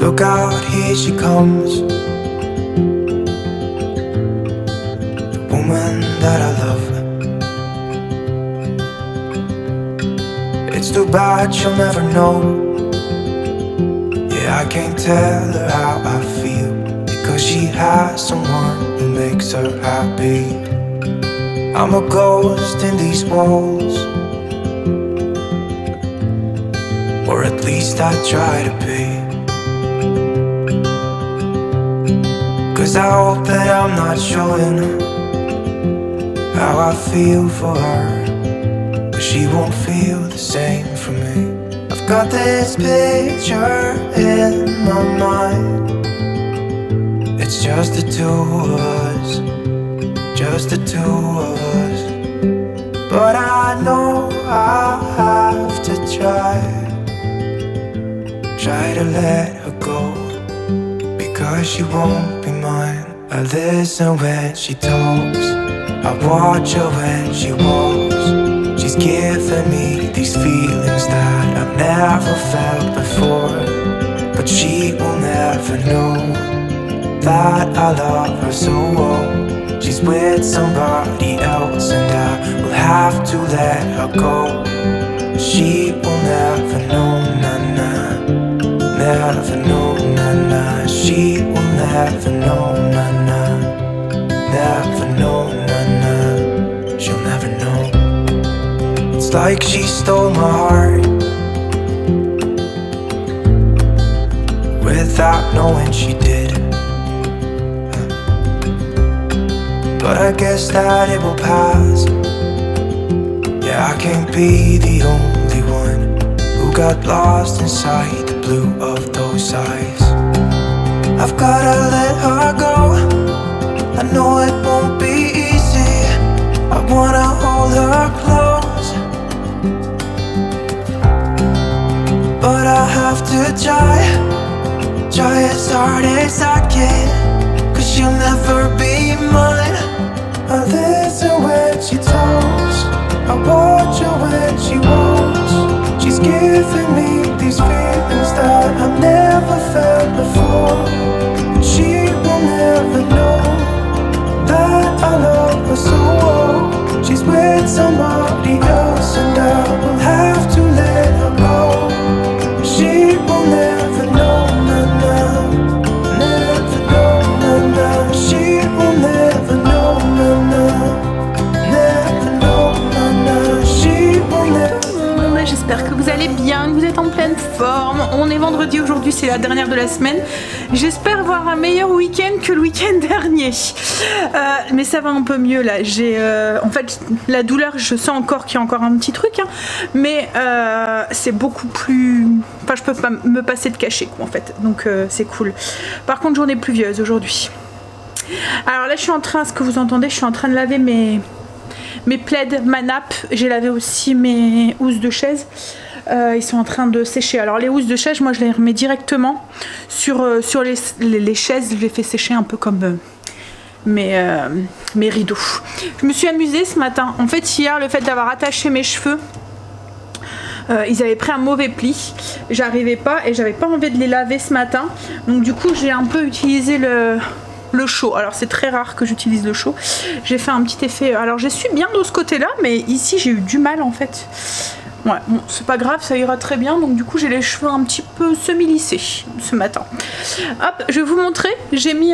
Look out, here she comes, the woman that I love. It's too bad she'll never know. Yeah, I can't tell her how I feel, because she has someone who makes her happy. I'm a ghost in these walls, or at least I try to be. 'Cause I hope that I'm not showing how I feel for her, but she won't feel the same for me. I've got this picture in my mind. It's just the two of us, just the two of us. But I know I have to try to let her go, because she won't be mine. I listen when she talks, I watch her when she walks. She's giving me these feelings that I've never felt before, but she will never know that I love her so well. She's with somebody else and I will have to let her go. She will never know, nah-nah, never know, nah-nah. She will never know, nah-nah, never know, nah-nah. She'll never know. It's like she stole my heart without knowing she did. But I guess that it will pass. Yeah, I can't be the only one who got lost inside the blue of those eyes. I've gotta let her go, I know it won't be easy. I wanna hold her close, but I have to try as hard as I can, 'cause she'll never be mine. I listen when she talks, I watch her when she walks. She's giving me these feelings that I've never felt before. She will never know that I love her so well. She's with somebody else and I will have to let her go. She will never know, nah-nah, never know, nah-nah. She will never know, nah-nah, never know, nah-nah. She will never. J'espère que vous allez bien, que vous êtes en pleine forme. On est vendredi aujourd'hui, c'est la dernière de la semaine. J'espère avoir un meilleur week-end que le week-end dernier. Mais ça va un peu mieux là. J'ai en fait la douleur, je sens encore qu'il y a encore un petit truc, hein, mais c'est beaucoup plus. Enfin, je peux pas me passer de cachet quoi, en fait. Donc c'est cool. Par contre, journée pluvieuse aujourd'hui. Alors là, je suis en train, ce que vous entendez, je suis en train de laver mes plaids, ma nappe. J'ai lavé aussi mes housses de chaise. Ils sont en train de sécher. Alors les housses de chaise, moi je les remets directement sur les chaises. Je les fais sécher un peu comme mes rideaux. Je me suis amusée ce matin. En fait hier, le fait d'avoir attaché mes cheveux, ils avaient pris un mauvais pli. J'arrivais pas et j'avais pas envie de les laver ce matin. Donc du coup j'ai un peu utilisé le chaud. Alors c'est très rare que j'utilise le chaud. J'ai fait un petit effet. Alors je suis bien de ce côté là, mais ici j'ai eu du mal en fait. Ouais, bon, c'est pas grave, ça ira très bien. Donc du coup j'ai les cheveux un petit peu semi-lissés ce matin. Hop, je vais vous montrer. J'ai mis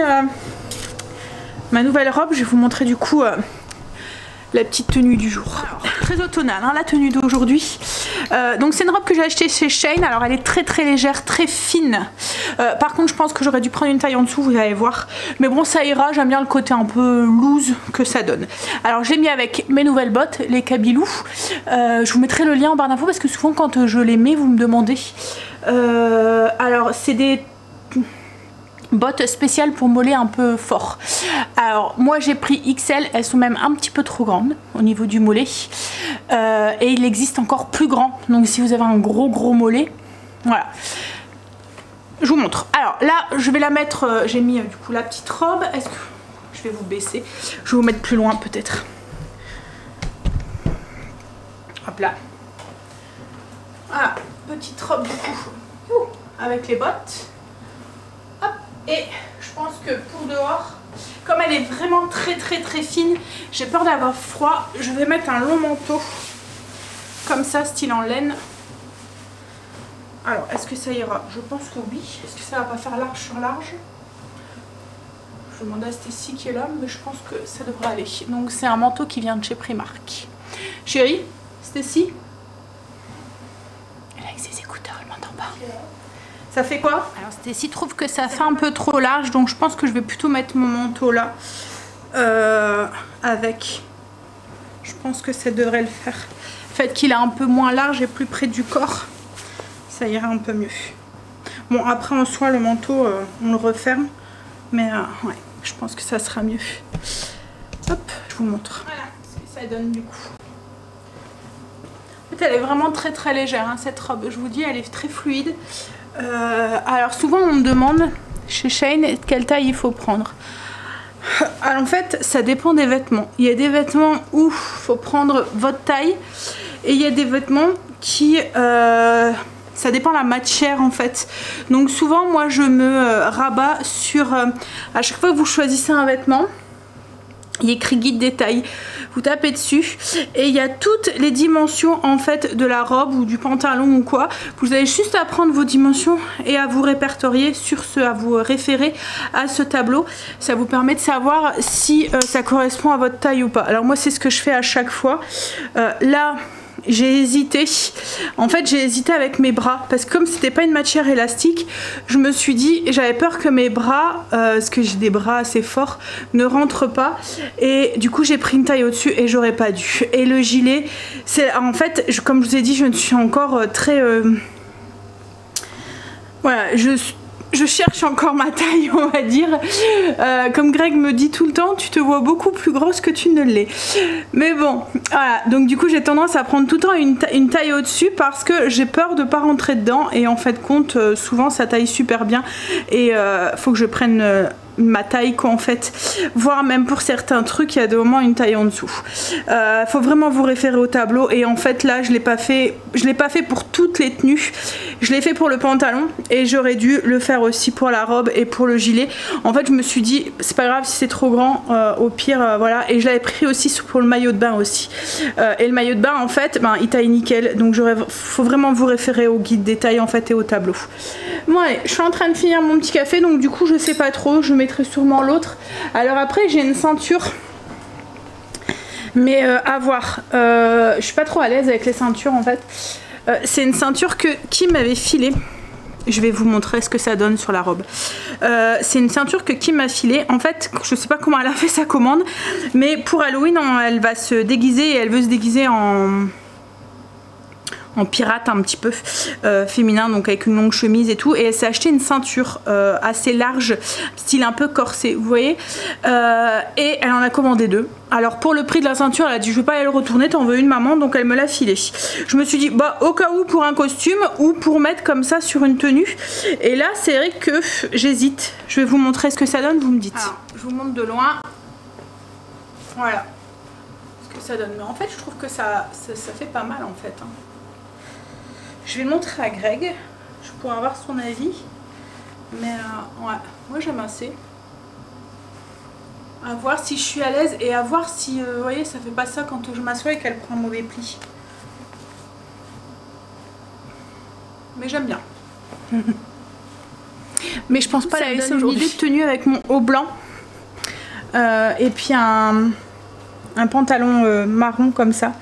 ma nouvelle robe. Je vais vous montrer du coup la petite tenue du jour. Alors, très automnale, hein, la tenue d'aujourd'hui. Donc c'est une robe que j'ai achetée chez Shein. Alors elle est très très légère, très fine. Par contre je pense que j'aurais dû prendre une taille en dessous, vous allez voir. Mais bon ça ira, j'aime bien le côté un peu loose que ça donne. Alors j'ai mis avec mes nouvelles bottes, les Kabilou. Je vous mettrai le lien en barre d'infos parce que souvent quand je les mets vous me demandez. Alors c'est des bottes spéciales pour mollets un peu fort. Alors moi j'ai pris XL, elles sont même un petit peu trop grandes au niveau du mollet. Et il existe encore plus grand. Donc si vous avez un gros mollet, voilà. Je vous montre. Alors là je vais la mettre, j'ai mis du coup la petite robe. Est-ce que je vais vous baisser? Je vais vous mettre plus loin peut-être. Hop là. Voilà, petite robe du coup avec les bottes. Et je pense que pour dehors, comme elle est vraiment très fine, j'ai peur d'avoir froid. Je vais mettre un long manteau comme ça, style en laine. Alors, est-ce que ça ira? Je pense que oui. Est-ce que ça va pas faire large sur large? Je demande à Stécie qui est là, mais je pense que ça devrait aller. Donc c'est un manteau qui vient de chez Primark. Chérie, Stécie? Elle est avec ses écouteurs, elle m'entend pas. Ça fait quoi? Alors Stécie trouve que ça fait un peu trop large, donc je pense que je vais plutôt mettre mon manteau là. Avec. Je pense que ça devrait le faire. Le fait qu'il est un peu moins large et plus près du corps, ça ira un peu mieux. Bon, après en soi, le manteau, on le referme. Mais ouais, je pense que ça sera mieux. Hop, je vous montre. Voilà ce que ça donne du coup. En fait, elle est vraiment très légère, hein, cette robe. Je vous dis, elle est très fluide. Alors souvent, on me demande chez Shein quelle taille il faut prendre. Alors en fait, ça dépend des vêtements. Il y a des vêtements où il faut prendre votre taille. Et il y a des vêtements qui... ça dépend de la matière en fait. Donc souvent moi je me rabats sur... à chaque fois que vous choisissez un vêtement, il y a écrit guide des tailles. Vous tapez dessus et il y a toutes les dimensions en fait de la robe ou du pantalon ou quoi. Vous avez juste à prendre vos dimensions et à vous répertorier sur ce, à vous référer à ce tableau. Ça vous permet de savoir si ça correspond à votre taille ou pas. Alors moi c'est ce que je fais à chaque fois. Là... j'ai hésité, en fait j'ai hésité avec mes bras parce que comme c'était pas une matière élastique, je me suis dit, j'avais peur que mes bras, parce que j'ai des bras assez forts, ne rentrent pas et du coup j'ai pris une taille au-dessus et j'aurais pas dû. Et le gilet, c'est en fait, comme je vous ai dit, je ne suis encore très... voilà, je cherche encore ma taille, on va dire. Comme Greg me dit tout le temps, tu te vois beaucoup plus grosse que tu ne l'es. Mais bon, voilà. Donc du coup, j'ai tendance à prendre tout le temps une taille au-dessus parce que j'ai peur de ne pas rentrer dedans. Et en fait, compte, souvent, ça taille super bien. Et faut que je prenne... ma taille quoi en fait, voire même pour certains trucs il y a des moments une taille en dessous. Faut vraiment vous référer au tableau et en fait là je l'ai pas fait pour toutes les tenues, je l'ai fait pour le pantalon et j'aurais dû le faire aussi pour la robe et pour le gilet. En fait je me suis dit c'est pas grave si c'est trop grand, au pire voilà. Et je l'avais pris aussi pour le maillot de bain aussi et le maillot de bain en fait ben, il taille nickel, donc faut vraiment vous référer au guide des tailles en fait et au tableau. Bon allez, je suis en train de finir mon petit café donc du coup je sais pas trop, je mettrai sûrement l'autre. Alors après j'ai une ceinture mais à voir, je suis pas trop à l'aise avec les ceintures en fait. C'est une ceinture que Kim m'avait filée, je vais vous montrer ce que ça donne sur la robe. C'est une ceinture que Kim m'a filée en fait, je sais pas comment elle a fait sa commande mais pour Halloween elle va se déguiser et elle veut se déguiser en pirate un petit peu féminin, donc avec une longue chemise et tout, et elle s'est acheté une ceinture assez large, style un peu corset, vous voyez, et elle en a commandé deux. Alors pour le prix de la ceinture elle a dit je vais pas aller le retourner, t'en veux une maman, donc elle me l'a filé. Je me suis dit bah au cas où pour un costume ou pour mettre comme ça sur une tenue, et là c'est vrai que j'hésite. Je vais vous montrer ce que ça donne, vous me dites. Alors, je vous montre de loin, voilà ce que ça donne, mais en fait je trouve que ça fait pas mal en fait hein. Je vais le montrer à Greg, je pourrais avoir son avis, mais ouais, moi j'aime assez. À voir si je suis à l'aise et à voir si, vous voyez, ça fait pas ça quand je m'assois et qu'elle prend un mauvais pli. Mais j'aime bien. Mais je pense pas la laisser aujourd'hui. Une idée de tenue avec mon haut blanc et puis un pantalon marron comme ça,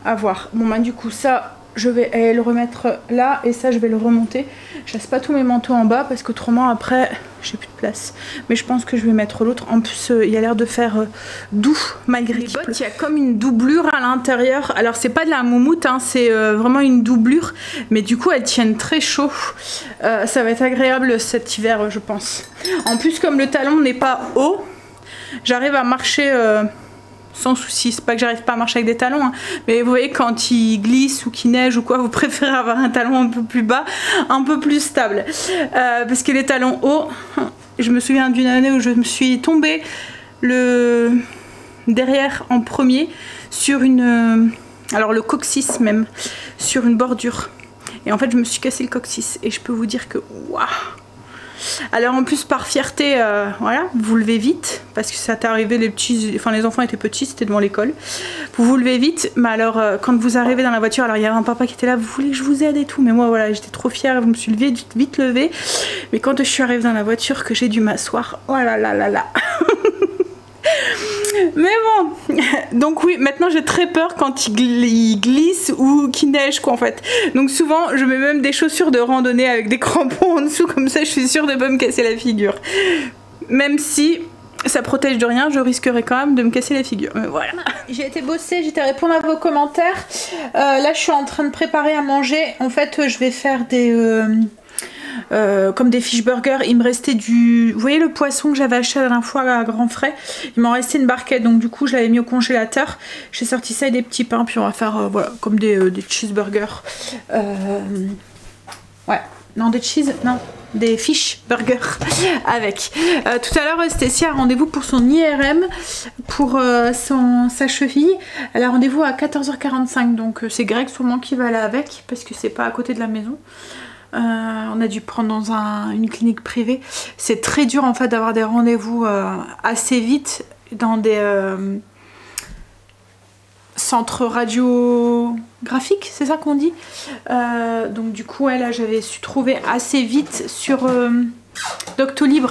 à voir. Bon bah du coup ça... je vais le remettre là et ça je vais le remonter. Je laisse pas tous mes manteaux en bas parce qu'autrement après j'ai plus de place. Mais je pense que je vais mettre l'autre. En plus il a l'air de faire doux malgré qu'il pleut. Il y a comme une doublure à l'intérieur. Alors c'est pas de la moumoute hein, c'est vraiment une doublure. Mais du coup elles tiennent très chaud. Ça va être agréable cet hiver je pense. En plus comme le talon n'est pas haut, j'arrive à marcher... sans souci. C'est pas que j'arrive pas à marcher avec des talons hein. Mais vous voyez quand il glisse ou qu'il neige ou quoi, vous préférez avoir un talon un peu plus bas, un peu plus stable, parce que les talons hauts, je me souviens d'une année où je me suis tombée derrière en premier sur une alors le coccyx même, sur une bordure, et en fait je me suis cassé le coccyx et je peux vous dire que waouh, Alors en plus par fierté, voilà, vous levez vite parce que ça t'est arrivé, les enfants étaient petits, c'était devant l'école. Vous levez vite, mais alors quand vous arrivez dans la voiture, alors il y avait un papa qui était là, vous voulez que je vous aide et tout, mais moi voilà, j'étais trop fière, je me suis vite levée. Mais quand je suis arrivée dans la voiture, que j'ai dû m'asseoir, oh là là là là. Mais bon, donc oui, maintenant j'ai très peur quand il glisse ou qu'il neige quoi en fait. Donc souvent je mets même des chaussures de randonnée avec des crampons en dessous, comme ça je suis sûre de pas me casser la figure. Même si ça protège de rien, je risquerais quand même de me casser la figure. Mais voilà. J'ai été bosser, j'étais répondre à vos commentaires. Là je suis en train de préparer à manger. En fait je vais faire des... comme des fish burgers, il me restait du... Vous voyez le poisson que j'avais acheté la dernière fois à Grand Frais, il m'en restait une barquette, donc du coup je l'avais mis au congélateur. J'ai sorti ça et des petits pains, puis on va faire voilà, comme des cheeseburgers. Ouais, non des cheese, non, des fish burgers avec. Tout à l'heure Stécie a rendez-vous pour son IRM, pour sa cheville. Elle a rendez-vous à 14h45, donc c'est Greg sûrement qui va aller avec, parce que c'est pas à côté de la maison. On a dû prendre dans une clinique privée. C'est très dur en fait d'avoir des rendez-vous assez vite dans des centres radiographiques, c'est ça qu'on dit. Donc du coup là j'avais su trouver assez vite sur Doctolib.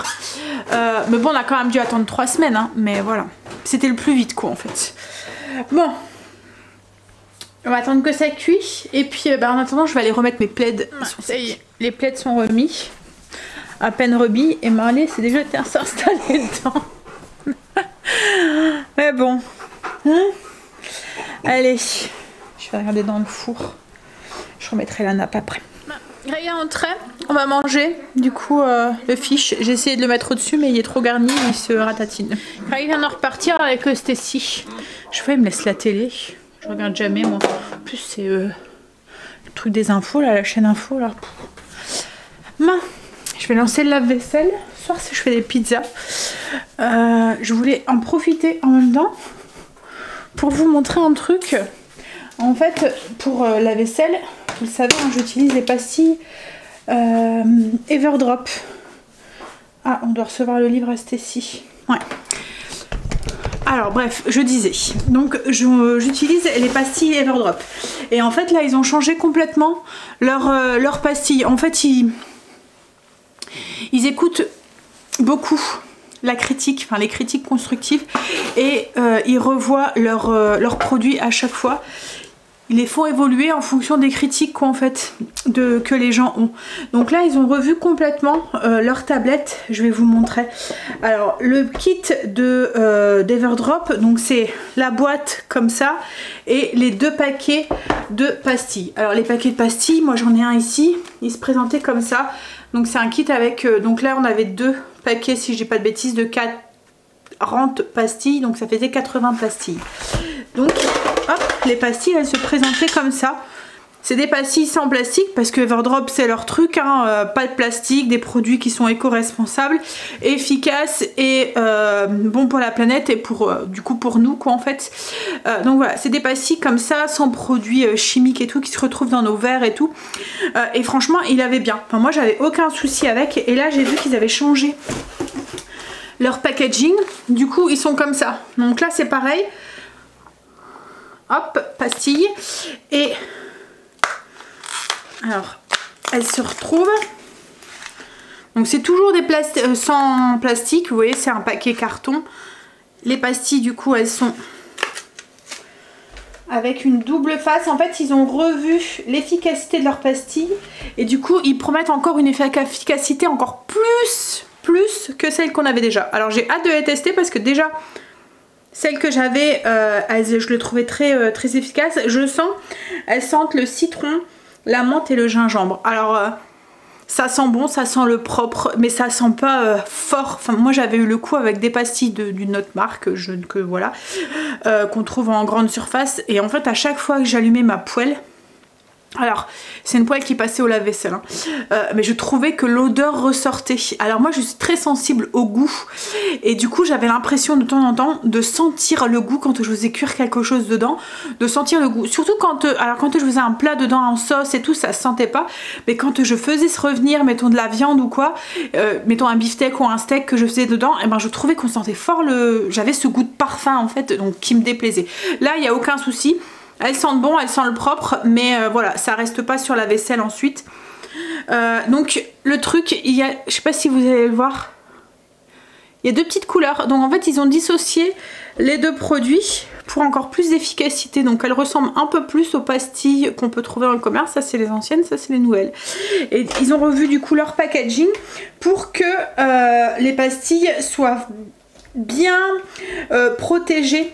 Mais bon on a quand même dû attendre 3 semaines hein, mais voilà, c'était le plus vite quoi en fait. Bon, on va attendre que ça cuit et puis en attendant je vais aller remettre mes plaids. Ça y est, les plaids sont remis, à peine remis et Marley s'est déjà s'installer dedans. Mais bon, hein, allez, je vais regarder dans le four, je remettrai la nappe après. Greg est entré, on va manger du coup le fish. J'ai essayé de le mettre au-dessus mais il est trop garni, il se ratatine. Greg vient de repartir avec Stécie. Je vois il me laisse la télé. Je regarde jamais moi. En plus c'est le truc des infos là, la chaîne info là. Je vais lancer le lave-vaisselle. Ce soir si je fais des pizzas. Je voulais en profiter en même temps pour vous montrer un truc. En fait pour la vaisselle, vous le savez, hein, j'utilise les pastilles Everdrop. Ah, on doit recevoir le livre à Stécie. Ouais. Alors bref, je disais, donc j'utilise les pastilles Everdrop. Et en fait là ils ont changé complètement leurs pastilles. En fait ils écoutent beaucoup la critique, enfin les critiques constructives, et ils revoient leurs produits à chaque fois. Ils les font évoluer en fonction des critiques quoi, en fait, que les gens ont. Donc là ils ont revu complètement leur tablette, je vais vous montrer. Alors le kit d'Everdrop, donc c'est la boîte comme ça et les 2 paquets de pastilles. Alors les paquets de pastilles, moi j'en ai un ici, il se présentait comme ça. Donc c'est un kit avec, donc là on avait 2 paquets si je dis pas de bêtises de 40 pastilles, donc ça faisait 80 pastilles. Donc hop, les pastilles elles se présentaient comme ça. C'est des pastilles sans plastique parce que Everdrop c'est leur truc, hein, pas de plastique, des produits qui sont éco-responsables, efficaces et bons pour la planète et pour du coup pour nous quoi en fait. Donc voilà, c'est des pastilles comme ça, sans produits chimiques et tout, qui se retrouvent dans nos verres et tout. Et franchement il avait bien, enfin moi j'avais aucun souci avec. Et là j'ai vu qu'ils avaient changé leur packaging, du coup ils sont comme ça. Donc là c'est pareil. Hop, pastilles. Et alors, elles se retrouvent. Donc c'est toujours des sans plastique. Vous voyez, c'est un paquet carton. Les pastilles, du coup, elles sont avec une double face. En fait, ils ont revu l'efficacité de leurs pastilles. Et du coup, ils promettent encore une efficacité encore plus que celle qu'on avait déjà. Alors j'ai hâte de les tester parce que déjà... Celle que j'avais, je l'ai trouvée très efficace. Je sens, elles sentent le citron, la menthe et le gingembre. Alors, ça sent bon, ça sent le propre, mais ça sent pas fort. Enfin, moi j'avais eu le coup avec des pastilles d'une autre marque, voilà, qu'on trouve en grande surface. Et en fait, à chaque fois que j'allumais ma poêle, Alors, c'est une poêle qui passait au lave-vaisselle, hein. Mais je trouvais que l'odeur ressortait. Alors moi, je suis très sensible au goût. Et du coup, j'avais l'impression de temps en temps de sentir le goût quand je faisais cuire quelque chose dedans. De sentir le goût. Surtout quand, quand je faisais un plat dedans en sauce et tout, ça se sentait pas. Mais quand je faisais se revenir, mettons de la viande ou quoi, mettons un beefsteak ou un steak que je faisais dedans, et ben je trouvais qu'on sentait fort j'avais ce goût de parfum en fait, donc qui me déplaisait. Là, il n'y a aucun souci. Elles sentent bon, elles sentent le propre, mais voilà, ça reste pas sur la vaisselle ensuite. Donc le truc, il y a, je sais pas si vous allez le voir, il y a deux petites couleurs. Donc en fait, ils ont dissocié les deux produits pour encore plus d'efficacité. Donc elles ressemblent un peu plus aux pastilles qu'on peut trouver dans le commerce. Ça c'est les anciennes, ça c'est les nouvelles. Et ils ont revu du coup leur packaging pour que les pastilles soient bien protégées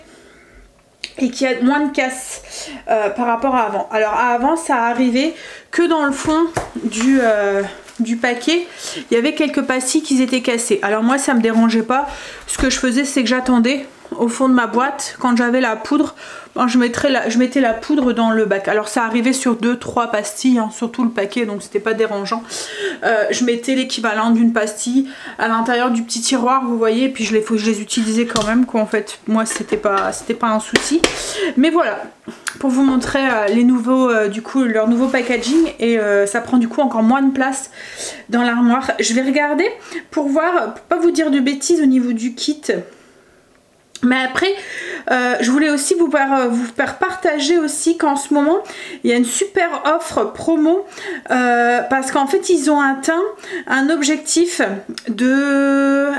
et qu'il y a moins de casse par rapport à avant. Alors avant, ça arrivait que dans le fond du paquet, il y avait quelques pastilles qui étaient cassées. Alors moi, ça me dérangeait pas. Ce que je faisais, c'est que j'attendais au fond de ma boîte quand j'avais la poudre. Ben, je mettais la poudre dans le bac. Alors ça arrivait sur 2-3 pastilles, hein, sur tout le paquet, donc c'était pas dérangeant. Je mettais l'équivalent d'une pastille à l'intérieur du petit tiroir, vous voyez, et puis je les utilisais quand même, quoi. En fait, moi c'était pas un souci. Mais voilà, pour vous montrer les nouveaux, du coup, leur nouveau packaging, et ça prend du coup encore moins de place dans l'armoire. Je vais regarder pour voir, pour pas vous dire de bêtises au niveau du kit. Mais après, je voulais aussi vous faire partager aussi qu'en ce moment, il y a une super offre promo parce qu'en fait, ils ont atteint un objectif de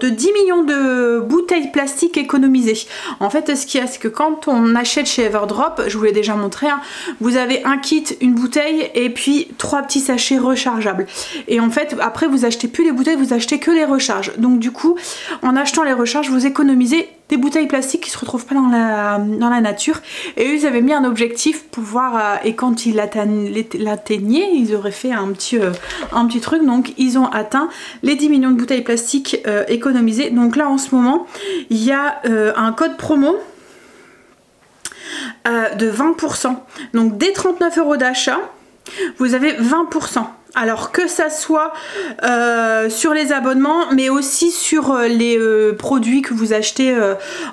10 millions de bouteilles plastiques économisées. En fait, ce qu'il y a, c'est que quand on achète chez Everdrop, je vous l'ai déjà montré, hein, vous avez un kit, une bouteille et puis 3 petits sachets rechargeables. Et en fait, après, vous achetez plus les bouteilles, vous achetez que les recharges. Donc du coup, en achetant les recharges, vous économisez des bouteilles plastiques qui se retrouvent pas dans la nature. Et eux, ils avaient mis un objectif pour voir, et quand ils l'atteignaient, ils auraient fait un petit truc. Donc ils ont atteint les 10 millions de bouteilles plastiques économisées. Donc là en ce moment, il y a un code promo de 20%. Donc dès 39 € d'achat, vous avez 20%. Alors que ça soit sur les abonnements, mais aussi sur les produits que vous achetez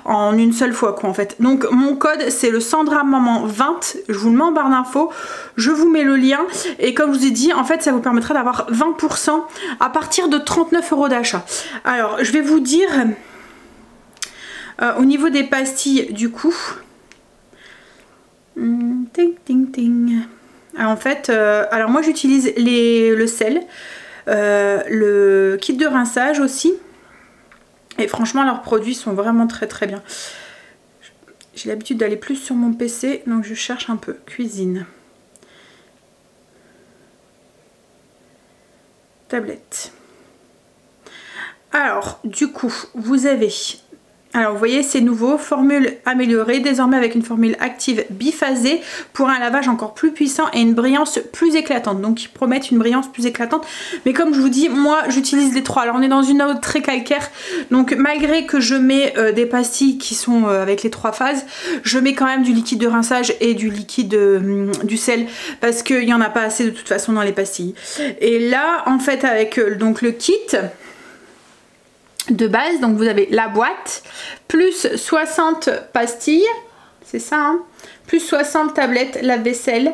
en une seule fois, quoi, en fait. Donc mon code, c'est le Sandra Maman 20. Je vous le mets en barre d'infos. Je vous mets le lien. Et comme je vous ai dit, en fait, ça vous permettra d'avoir 20% à partir de 39 € d'achat. Alors, je vais vous dire au niveau des pastilles, du coup. Ting, ting, ting. Alors en fait, alors moi j'utilise le sel, le kit de rinçage aussi, et franchement leurs produits sont vraiment très très bien. J'ai l'habitude d'aller plus sur mon PC, donc je cherche un peu. Cuisine. Tablette. Alors du coup, vous avez... Alors vous voyez, c'est nouveau, formule améliorée, désormais avec une formule active biphasée pour un lavage encore plus puissant et une brillance plus éclatante. Donc ils promettent une brillance plus éclatante. Mais comme je vous dis, moi j'utilise les trois. Alors on est dans une eau très calcaire. Donc malgré que je mets des pastilles qui sont avec les 3 phases, je mets quand même du liquide de rinçage et du liquide du sel. Parce qu'il n'y en a pas assez de toute façon dans les pastilles. Et là en fait avec donc le kit de base, donc vous avez la boîte plus 60 pastilles, c'est ça, hein, plus 60 tablettes lave-vaisselle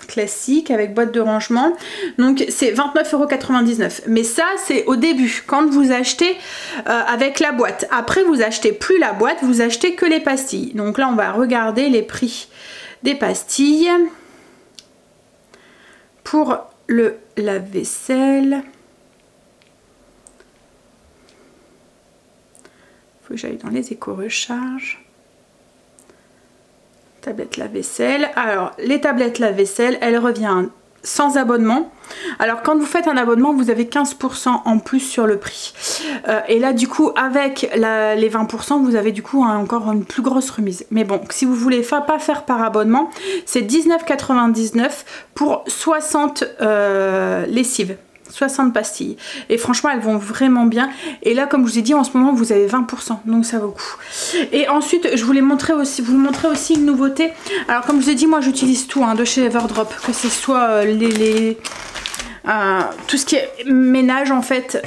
classique avec boîte de rangement, donc c'est 29,99 €. Mais ça c'est au début quand vous achetez avec la boîte. Après vous achetez plus la boîte, vous achetez que les pastilles. Donc là on va regarder les prix des pastilles pour le lave-vaisselle. Faut que j'aille dans les éco-recharges. Tablette lave-vaisselle. Alors, les tablettes lave-vaisselle, elles reviennent sans abonnement. Alors, quand vous faites un abonnement, vous avez 15% en plus sur le prix. Et là, du coup, avec les 20%, vous avez du coup encore une plus grosse remise. Mais bon, si vous voulez pas faire par abonnement, c'est 19,99 € pour 60 lessives. 60 pastilles. Et franchement, elles vont vraiment bien. Et là, comme je vous ai dit, en ce moment, vous avez 20%. Donc ça vaut le coup. Et ensuite, je voulais vous montrer aussi une nouveauté. Alors, comme je vous ai dit, moi, j'utilise tout hein, de chez Everdrop. Que ce soit tout ce qui est ménage, en fait.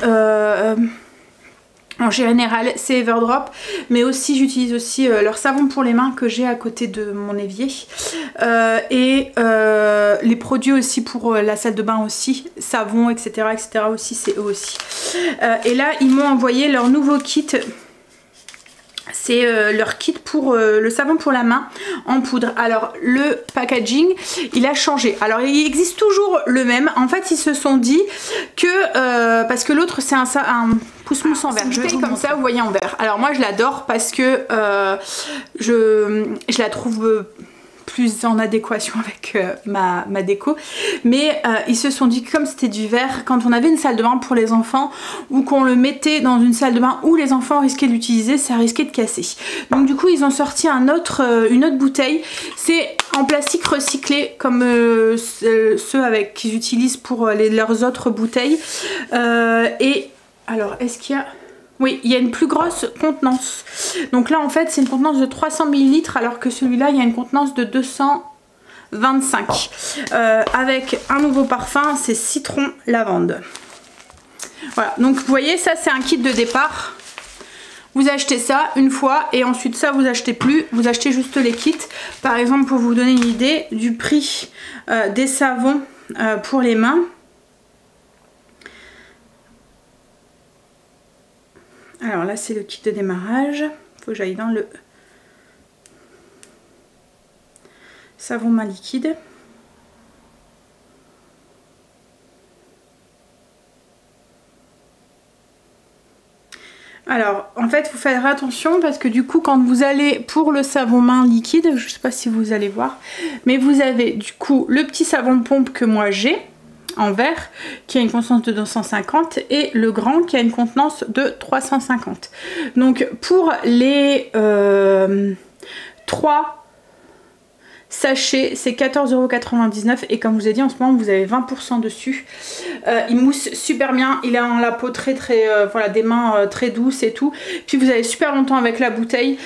En général, c'est Everdrop, mais aussi j'utilise aussi leur savon pour les mains que j'ai à côté de mon évier et les produits aussi pour la salle de bain aussi, savon, etc. aussi, c'est eux aussi. Et là, ils m'ont envoyé leur nouveau kit. C'est leur kit pour le savon pour la main en poudre. Alors le packaging il a changé. Alors il existe toujours le même. En fait ils se sont dit que parce que l'autre c'est un pousse-mousse en verre. Je vais comme ça vous voyez en verre. Alors moi je l'adore parce que je la trouve plus en adéquation avec ma déco, mais ils se sont dit que comme c'était du verre, quand on avait une salle de bain pour les enfants ou qu'on le mettait dans une salle de bain où les enfants risquaient de l'utiliser, ça risquait de casser. Donc du coup ils ont sorti une autre bouteille, c'est en plastique recyclé comme ceux avec qu'ils utilisent pour leurs autres bouteilles. Et alors est-ce qu'il y a... Oui, il y a une plus grosse contenance. Donc là, en fait, c'est une contenance de 300 ml, alors que celui-là, il y a une contenance de 225. Avec un nouveau parfum, c'est citron lavande. Voilà, donc vous voyez, ça, c'est un kit de départ. Vous achetez ça une fois et ensuite ça, vous achetez plus. Vous achetez juste les kits. Par exemple, pour vous donner une idée du prix des savons pour les mains. Alors là c'est le kit de démarrage, faut que j'aille dans le savon main liquide. Alors en fait vous faites attention parce que du coup quand vous allez pour le savon main liquide, je sais pas si vous allez voir, mais vous avez du coup le petit savon de pompe que moi j'ai en verre qui a une contenance de 250 et le grand qui a une contenance de 350. Donc pour les 3 sachets c'est 14,99 € et comme je vous ai dit en ce moment vous avez 20% dessus. Il mousse super bien, il a la peau très voilà, des mains très douces et tout, puis vous avez super longtemps avec la bouteille.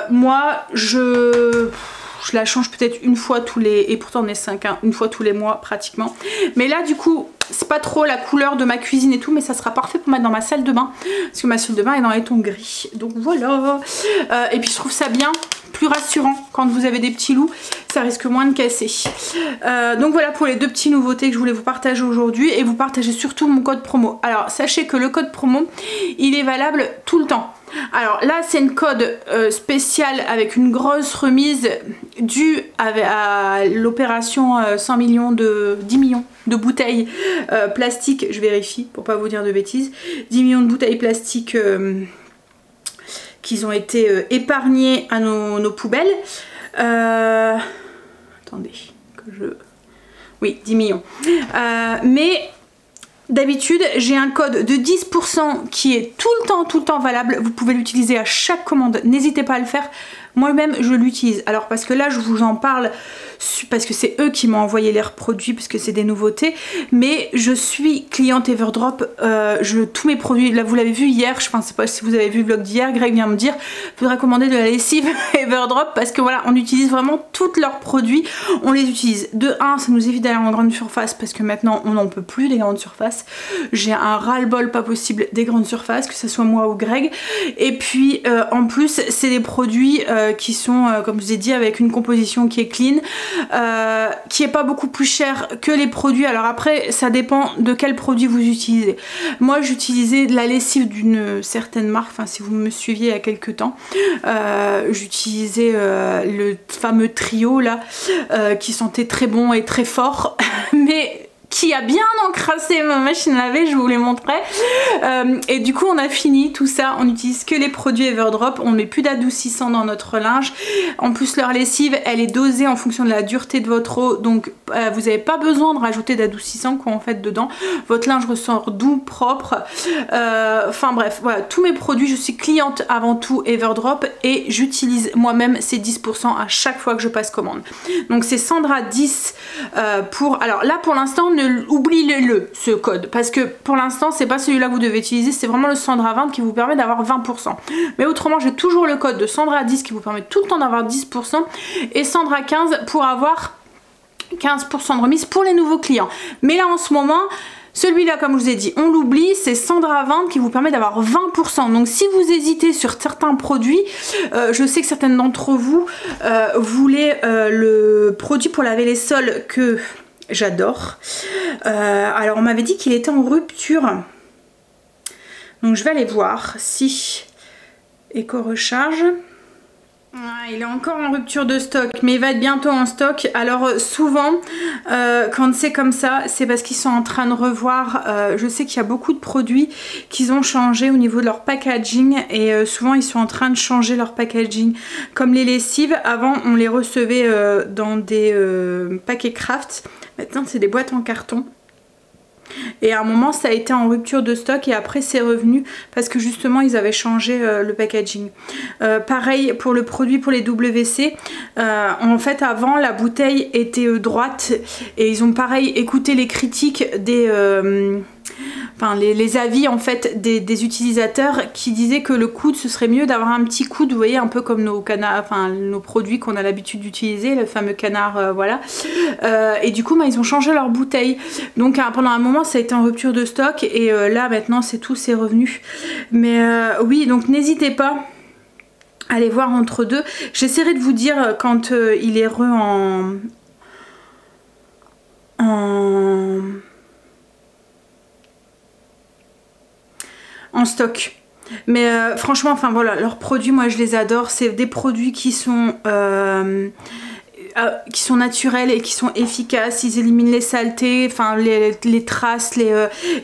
Moi je la change peut-être une fois tous les... Et pourtant on est 5, hein, une fois tous les mois pratiquement. Mais là du coup c'est pas trop la couleur de ma cuisine et tout, mais ça sera parfait pour mettre dans ma salle de bain. Parce que ma salle de bain est dans les tons gris. Donc voilà. Et puis je trouve ça bien, plus rassurant quand vous avez des petits loups. Ça risque moins de casser. Donc voilà pour les deux petites nouveautés que je voulais vous partager aujourd'hui. Et vous partagez surtout mon code promo. Alors sachez que le code promo, il est valable tout le temps. Alors là c'est une code spéciale avec une grosse remise due à l'opération 10 millions de bouteilles plastiques, je vérifie pour pas vous dire de bêtises, 10 millions de bouteilles plastiques qui ont été épargnées à nos poubelles. Attendez que je... Oui 10 millions. Mais d'habitude j'ai un code de 10% qui est tout le temps valable. Vous pouvez l'utiliser à chaque commande, n'hésitez pas à le faire. Moi-même je l'utilise. Alors parce que là je vous en parle parce que c'est eux qui m'ont envoyé leurs produits parce que c'est des nouveautés, mais je suis cliente Everdrop. Tous mes produits, là vous l'avez vu hier, je ne sais pas si vous avez vu le vlog d'hier, Greg vient me dire il faudrait commander de la lessive Everdrop parce que voilà on utilise vraiment tous leurs produits, on les utilise. De 1 ça nous évite d'aller en grande surface parce que maintenant on n'en peut plus des grandes surfaces. J'ai un ras-le-bol pas possible des grandes surfaces, que ce soit moi ou Greg. Et puis en plus c'est des produits qui sont comme je vous ai dit avec une composition qui est clean, qui est pas beaucoup plus cher que les produits. Alors après ça dépend de quel produit vous utilisez. Moi j'utilisais de la lessive d'une certaine marque, enfin si vous me suiviez il y a quelques temps, j'utilisais le fameux trio là qui sentait très bon et très fort mais qui a bien encrassé ma machine à laver, je vous les montrerai. Et du coup on a fini tout ça, on n'utilise que les produits Everdrop, on ne met plus d'adoucissant dans notre linge. En plus leur lessive elle est dosée en fonction de la dureté de votre eau, donc vous n'avez pas besoin de rajouter d'adoucissant quand on fait dedans. Votre linge ressort doux, propre. Enfin bref, voilà, tous mes produits, je suis cliente avant tout Everdrop et j'utilise moi-même ces 10% à chaque fois que je passe commande. Donc c'est Sandra 10 pour... Alors là pour l'instant ne oubliez-le ce code, parce que pour l'instant c'est pas celui-là que vous devez utiliser, c'est vraiment le Sandra 20 qui vous permet d'avoir 20%. Mais autrement j'ai toujours le code de Sandra 10 qui vous permet tout le temps d'avoir 10% et Sandra 15 pour avoir 15% de remise pour les nouveaux clients. Mais là en ce moment, celui-là, comme je vous ai dit, on l'oublie, c'est Sandra 20 qui vous permet d'avoir 20%. Donc si vous hésitez sur certains produits, je sais que certaines d'entre vous voulaient le produit pour laver les sols que j'adore. Alors on m'avait dit qu'il était en rupture. Donc je vais aller voir si éco-recharge. Il est encore en rupture de stock, mais il va être bientôt en stock. Alors souvent quand c'est comme ça, c'est parce qu'ils sont en train de revoir, je sais qu'il y a beaucoup de produits qu'ils ont changé au niveau de leur packaging et souvent ils sont en train de changer leur packaging. Comme les lessives, avant on les recevait dans des paquets craft, maintenant c'est des boîtes en carton. Et à un moment ça a été en rupture de stock et après c'est revenu parce que justement ils avaient changé le packaging. Pareil pour le produit pour les WC, en fait avant la bouteille était droite et ils ont pareil écouté les critiques des... Enfin, les avis en fait des utilisateurs qui disaient que le coude ce serait mieux d'avoir un petit coude, vous voyez, un peu comme nos canards, enfin nos produits qu'on a l'habitude d'utiliser, le fameux canard, voilà. Et du coup ils ont changé leur bouteille, donc pendant un moment ça a été en rupture de stock et là maintenant c'est tout, c'est revenu. Mais oui, donc n'hésitez pas à aller voir entre deux. J'essaierai de vous dire quand il est en stock. Mais franchement, enfin voilà, leurs produits, moi je les adore. C'est des produits qui sont naturels et qui sont efficaces. Ils éliminent les saletés, enfin les traces,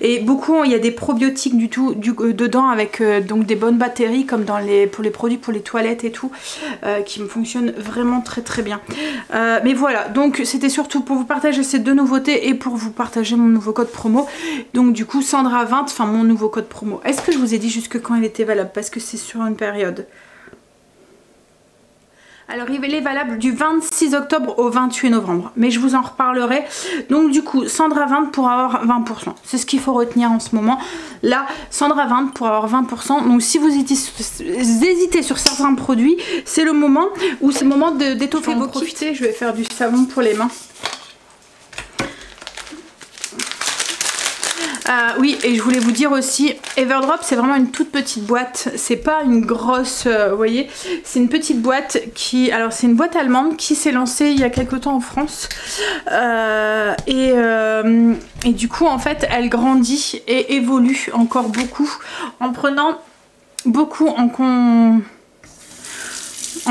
et beaucoup, il y a des probiotiques dedans avec donc des bonnes batteries comme pour les produits pour les toilettes et tout, qui me fonctionnent vraiment très très bien. Mais voilà, donc c'était surtout pour vous partager ces deux nouveautés et pour vous partager mon nouveau code promo. Donc du coup Sandra 20, enfin mon nouveau code promo. Est-ce que je vous ai dit jusque quand il était valable? Parce que c'est sur une période. Alors il est valable du 26 octobre au 28 novembre, mais je vous en reparlerai. Donc du coup, Sandra 20 pour avoir 20%. C'est ce qu'il faut retenir en ce moment. Là, Sandra 20 pour avoir 20%. Donc si vous hésitez sur certains produits, c'est le moment où c'est le moment d'étoffer vos kits. Je vais faire du savon pour les mains. Oui, et je voulais vous dire aussi, Everdrop c'est vraiment une toute petite boîte, c'est pas une grosse, vous voyez, c'est une petite boîte qui, alors c'est une boîte allemande qui s'est lancée il y a quelques temps en France et du coup en fait elle grandit et évolue encore beaucoup en prenant beaucoup en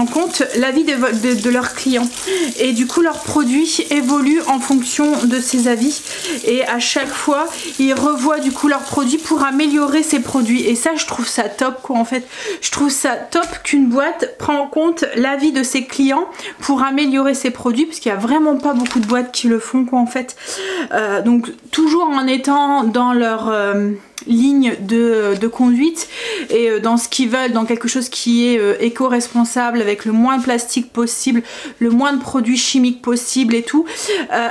compte l'avis de leurs clients, et du coup leurs produits évoluent en fonction de ces avis et à chaque fois ils revoient du coup leurs produits pour améliorer ces produits, et ça je trouve ça top quoi. En fait je trouve ça top qu'une boîte prend en compte l'avis de ses clients pour améliorer ses produits, parce qu'il n'y a vraiment pas beaucoup de boîtes qui le font quoi en fait. Donc toujours en étant dans leur ligne de conduite et dans ce qu'ils veulent, dans quelque chose qui est éco-responsable, avec le moins de plastique possible, le moins de produits chimiques possible et tout,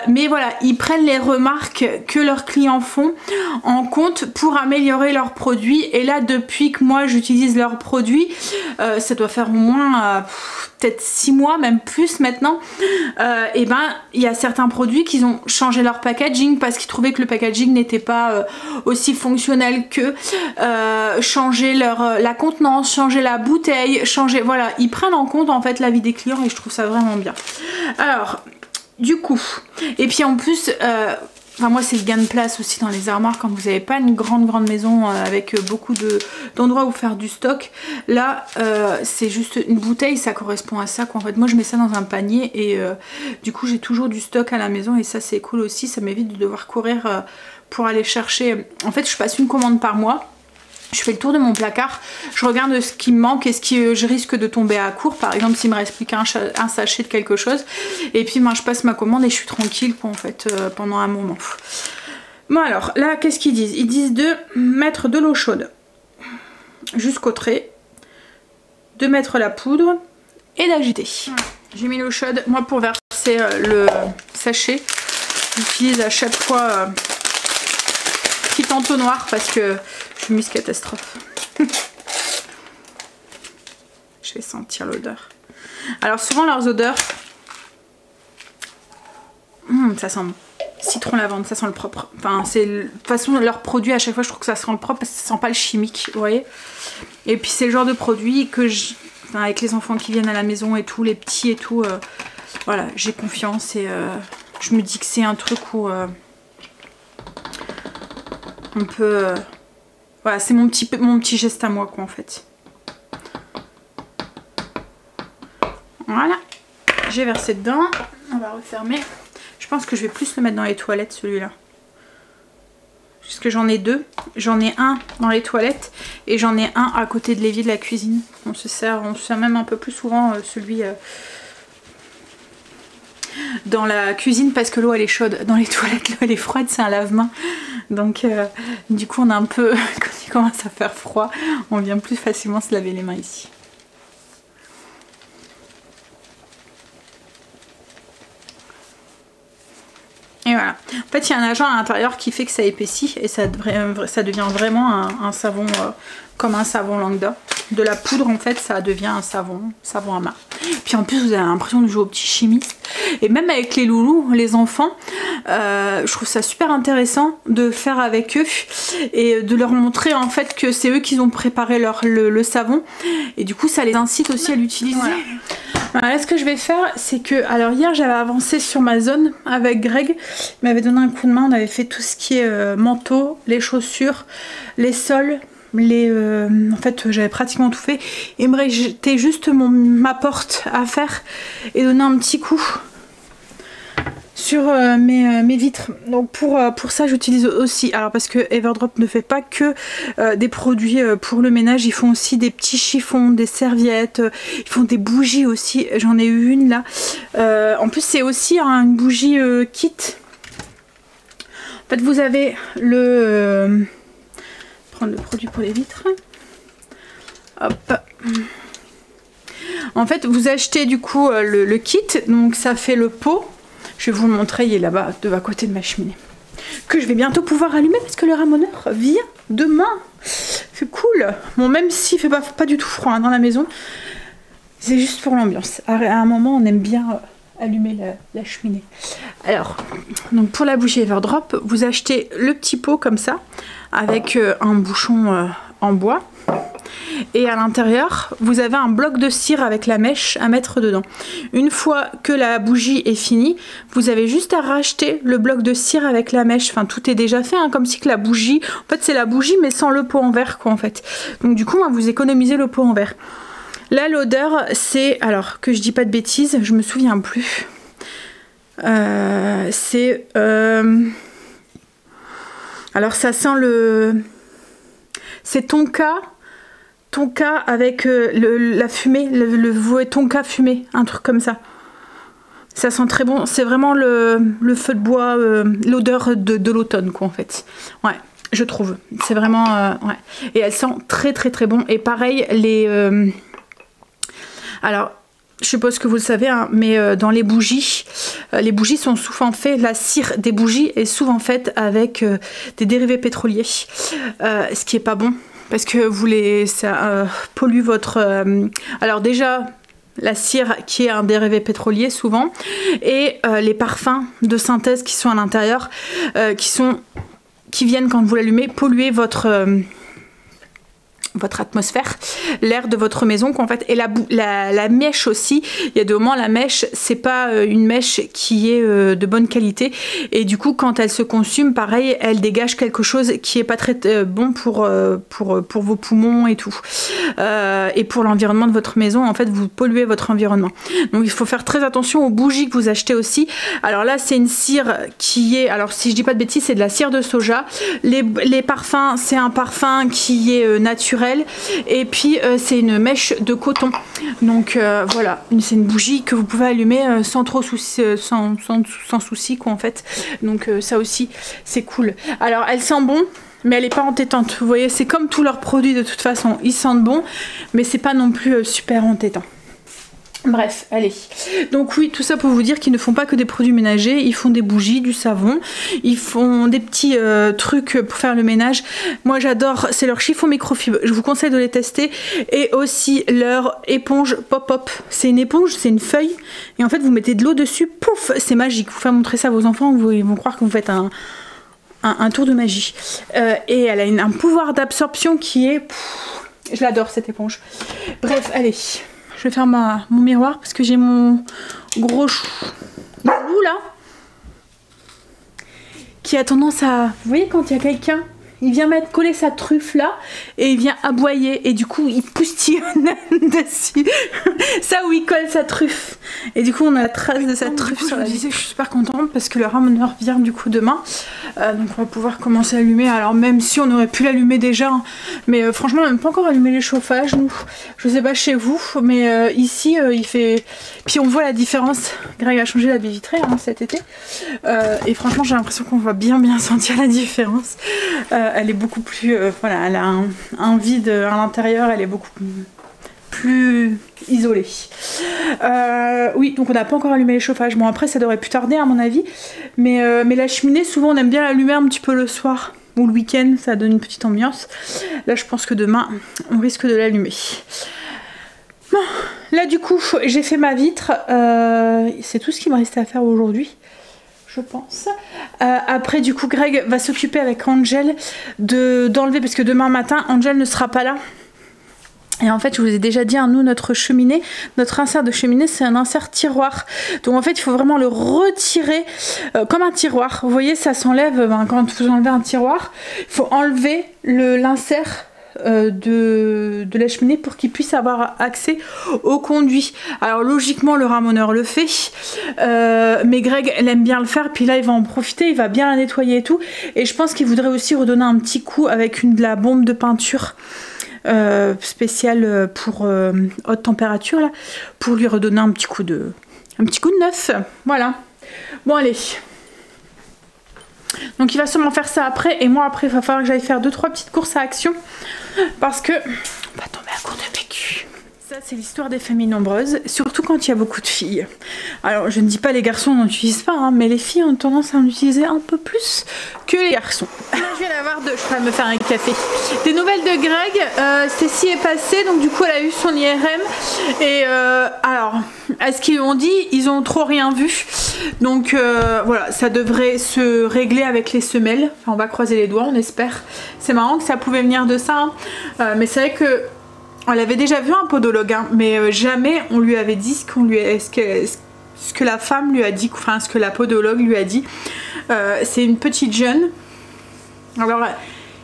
mais voilà, ils prennent les remarques que leurs clients font en compte pour améliorer leurs produits. Et là depuis que moi j'utilise leurs produits, ça doit faire au moins peut-être 6 mois, même plus maintenant, et ben il y a certains produits qui ont changé leur packaging parce qu'ils trouvaient que le packaging n'était pas aussi fonctionnel que changer la contenance, changer la bouteille, changer, voilà, ils prennent en compte en fait l'avis des clients et je trouve ça vraiment bien. Alors du coup, et puis en plus enfin moi c'est le gain de place aussi dans les armoires quand vous n'avez pas une grande maison avec beaucoup d'endroits où faire du stock. Là c'est juste une bouteille, ça correspond à ça quoi. En fait moi je mets ça dans un panier et du coup j'ai toujours du stock à la maison et ça c'est cool aussi, ça m'évite de devoir courir pour aller chercher. En fait je passe une commande par mois. Je fais le tour de mon placard, je regarde ce qui me manque et ce qui je risque de tomber à court. Par exemple s'il me reste plus qu'un sachet de quelque chose, et puis ben, je passe ma commande et je suis tranquille quoi, en fait pendant un moment. Bon alors là qu'est-ce qu'ils disent? Ils disent de mettre de l'eau chaude jusqu'au trait, de mettre la poudre et d'agiter. J'ai mis l'eau chaude moi pour verser le sachet. J'utilise à chaque fois petit entonnoir parce que je suis mise catastrophe. Je vais sentir l'odeur. Alors souvent leurs odeurs, ça sent bon. Citron lavande, ça sent le propre. Enfin, c'est de toute façon leurs produits à chaque fois je trouve que ça sent le propre parce que ça sent pas le chimique, vous voyez. Et puis c'est le genre de produit que avec les enfants qui viennent à la maison et tout, les petits et tout, voilà, j'ai confiance et je me dis que c'est un truc où on peut, voilà, c'est mon petit geste à moi quoi en fait. Voilà, j'ai versé dedans, on va refermer. Je pense que je vais plus le mettre dans les toilettes celui-là. Puisque j'en ai deux. J'en ai un dans les toilettes et j'en ai un à côté de l'évier de la cuisine. On se sert même un peu plus souvent celui dans la cuisine parce que l'eau elle est chaude. Dans les toilettes l'eau elle est froide, c'est un lave-main. Donc du coup on a un peu, quand il commence à faire froid, on vient plus facilement se laver les mains ici. Et voilà. En fait, il y a un agent à l'intérieur qui fait que ça épaissit et ça devient vraiment un savon comme un savon Langda. De la poudre, en fait, ça devient un savon à main. Puis en plus, vous avez l'impression de jouer au petit chimiste. Et même avec les loulous, les enfants, je trouve ça super intéressant de faire avec eux et de leur montrer en fait que c'est eux qui ont préparé le savon. Et du coup, ça les incite aussi à l'utiliser. Voilà. Alors là, ce que je vais faire, c'est que... Alors hier, j'avais avancé sur ma zone avec Greg. Il m'avait donné un coup de main. On avait fait tout ce qui est manteau, les chaussures, les sols. En fait, j'avais pratiquement tout fait. Il me restait juste ma porte à faire et donner un petit coup sur mes vitres. Donc pour ça j'utilise aussi, alors parce que Everdrop ne fait pas que des produits pour le ménage, ils font aussi des petits chiffons, des serviettes, ils font des bougies aussi, j'en ai eu une là. En plus c'est aussi une bougie kit. En fait vous avez prendre le produit pour les vitres. Hop. En fait vous achetez du coup le kit, donc ça fait le pot. Je vais vous le montrer, il est là-bas, à côté de ma cheminée. Que je vais bientôt pouvoir allumer parce que le ramoneur vient demain. C'est cool. Bon, même s'il fait pas du tout froid hein, dans la maison, c'est juste pour l'ambiance. À un moment, on aime bien allumer la cheminée. Alors, donc pour la bougie Everdrop, vous achetez le petit pot comme ça, avec un bouchon en bois. Et à l'intérieur vous avez un bloc de cire avec la mèche à mettre dedans. Une fois que la bougie est finie, vous avez juste à racheter le bloc de cire avec la mèche. Enfin tout est déjà fait hein, comme si que la bougie, en fait c'est la bougie mais sans le pot en verre quoi en fait. Donc du coup vous économisez le pot en verre. Là l'odeur c'est, alors que je dis pas de bêtises, je me souviens plus. C'est alors ça sent c'est tonka avec la fumée, le voet tonka fumé, un truc comme ça. Ça sent très bon, c'est vraiment le feu de bois, l'odeur de l'automne quoi en fait. Ouais, je trouve, c'est vraiment, ouais. Et elle sent très très très bon. Et pareil, alors, je suppose que vous le savez, hein, mais dans les bougies sont souvent faites, la cire des bougies est souvent faite avec des dérivés pétroliers, ce qui est pas bon. Parce que ça pollue votre... alors déjà, la cire qui est un dérivé pétrolier souvent, et les parfums de synthèse qui sont à l'intérieur, qui viennent quand vous l'allumez, polluer votre atmosphère, l'air de votre maison qu'en fait, et la mèche aussi, il y a des moments la mèche c'est pas une mèche qui est de bonne qualité et du coup quand elle se consume pareil elle dégage quelque chose qui est pas très bon pour vos poumons et tout et pour l'environnement de votre maison. En fait vous polluez votre environnement, donc il faut faire très attention aux bougies que vous achetez aussi. Alors là c'est une cire qui est, alors si je dis pas de bêtises c'est de la cire de soja. Les parfums c'est un parfum qui est naturel. Et puis c'est une mèche de coton. Donc voilà, c'est une bougie que vous pouvez allumer sans trop souci, sans souci quoi en fait. Donc ça aussi c'est cool. Alors elle sent bon, mais elle n'est pas entêtante. Vous voyez, c'est comme tous leurs produits de toute façon, ils sentent bon, mais c'est pas non plus super entêtant. Bref, allez. Donc oui, tout ça pour vous dire qu'ils ne font pas que des produits ménagers, ils font des bougies, du savon, ils font des petits trucs pour faire le ménage. Moi j'adore, c'est leur chiffon microfibre, je vous conseille de les tester. Et aussi leur éponge pop-up. C'est une éponge, c'est une feuille, et en fait vous mettez de l'eau dessus, pouf, c'est magique. Vous faites montrer ça à vos enfants, ils vont croire que vous faites un tour de magie. Et elle a un pouvoir d'absorption qui est... je l'adore cette éponge. Bref, allez. Je vais faire mon miroir parce que j'ai mon gros loup là qui a tendance à... Vous voyez quand il y a quelqu'un, il vient coller sa truffe là et il vient aboyer et du coup il poustillonne dessus. Ça où il colle sa truffe. Et du coup on a la trace de sa truffe sur la vitre. Je suis super contente parce que le ramoneur vient du coup demain. Donc on va pouvoir commencer à allumer. Alors même si on aurait pu l'allumer déjà, hein, mais franchement on n'a même pas encore allumé les chauffages nous. Je sais pas chez vous, mais ici il fait... Puis on voit la différence. Greg a changé la baie vitrée hein, cet été. Et franchement j'ai l'impression qu'on va bien sentir la différence. Elle est beaucoup plus... voilà, elle a un vide à l'intérieur, elle est beaucoup plus isolée. Oui, donc on n'a pas encore allumé les chauffages. Bon après ça devrait plus tarder à mon avis. Mais la cheminée, souvent on aime bien l'allumer un petit peu le soir ou le week-end, ça donne une petite ambiance. Là je pense que demain on risque de l'allumer. Bon, là du coup j'ai fait ma vitre. C'est tout ce qui me restait à faire aujourd'hui, je pense. Après du coup Greg va s'occuper avec Angel d'enlever, parce que demain matin Angel ne sera pas là. Et en fait je vous ai déjà dit, hein, nous notre cheminée, notre insert de cheminée c'est un insert tiroir. Donc en fait il faut vraiment le retirer comme un tiroir. Vous voyez ça s'enlève quand vous enlevez un tiroir. Il faut enlever l'insert de la cheminée pour qu'il puisse avoir accès au conduit. Alors logiquement le ramoneur le fait, mais Greg elle aime bien le faire, puis là il va en profiter, il va bien la nettoyer et tout, et je pense qu'il voudrait aussi redonner un petit coup avec de la bombe de peinture spéciale pour haute température là, pour lui redonner un petit coup de neuf. Voilà. Bon allez. Donc il va sûrement faire ça après, et moi après il va falloir que j'aille faire 2-3 petites courses à Action parce que on va tomber à court de PQ. Ça c'est l'histoire des familles nombreuses, surtout quand il y a beaucoup de filles. Alors je ne dis pas les garçons n'en utilisent pas, hein, mais les filles ont tendance à en utiliser un peu plus que les garçons. Là, je viens d'avoir je suis en train de me faire un café. Des nouvelles de Greg, Stacy est passée, donc du coup elle a eu son IRM. Et alors, à ce qu'ils ont dit, ils ont trop rien vu. Donc voilà, ça devrait se régler avec les semelles. Enfin, on va croiser les doigts, on espère. C'est marrant que ça pouvait venir de ça, hein. Mais c'est vrai que on l'avait déjà vu un podologue, hein, mais jamais on lui avait dit ce que la femme lui a dit, enfin ce que la podologue lui a dit. C'est une petite jeune. Alors